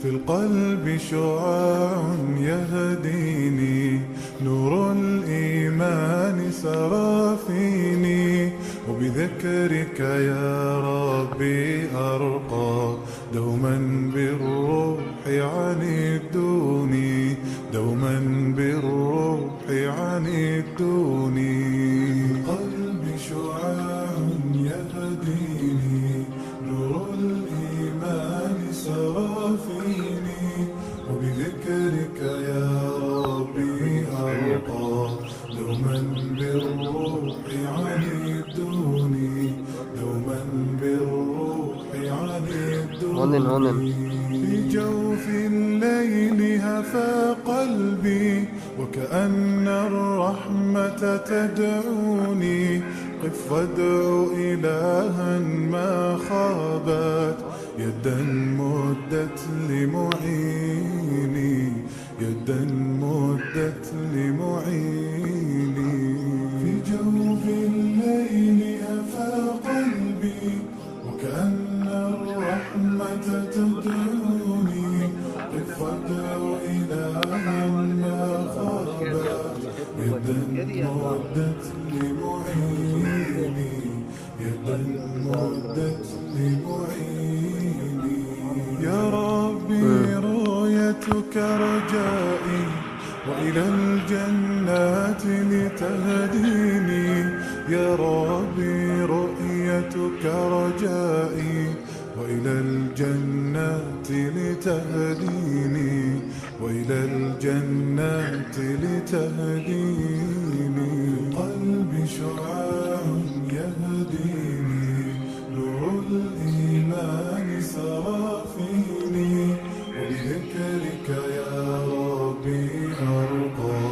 في القلب شعاع يهديني، نور الإيمان سرى فيني، وبذكرك يا ربي أرقى، دوما بالروح عن الدوني، دوما بالروح عن الدوني. في القلب شعاع يهديني، نور الإيمان سرى فيني، وبذكرك يا ربي أرقى، دوما بالروح عن الدوني، دوما بالروح عن الدوني. في جوف الليل هفى قلبي، وكأن الرحمة تدعوني، قف وادع إلها ما خابت، يدا مدت لمعيني، يدا مدت لمعيني. في جوف الليل هفى قلبي، وكأن الرحمة تدعوني، قف وادع إلها ما خابت، يدا مدت لمعيني، يدا مدت لمعيني. يا ربي رؤيتك رجائي، وإلى الجنات لتهديني، يا ربي رؤيتك رجائي، وإلى الجنات لتهديني، وإلى الجنات لتهديني. قلبي شعاع يهديني، نور الإيمان سرى فيني، وبذكرك يا ربي أرقى،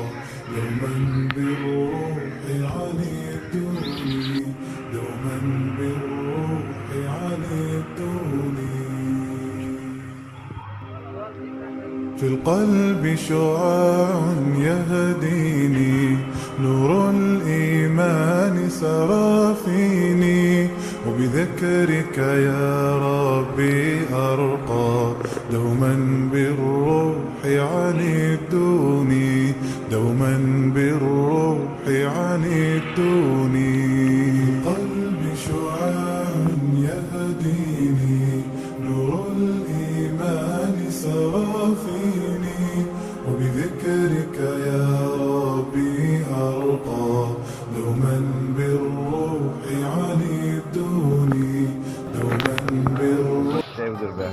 دوما بالروح عن الدوني، دوما بالروح عن الدوني. في القلب شعاع يهديني، نور الإيمان سرى فيني، وبذكرك يا ربي أرقى، دوما بالروح عن الدوني، دوما بالروح عنيتوني. قلبي شعاع يهديني، نور الإيمان سرى فيني، وبذكرك يا ربي أرقى، دوما بالروح عنيتوني، دوما بالروح. Sevdir be.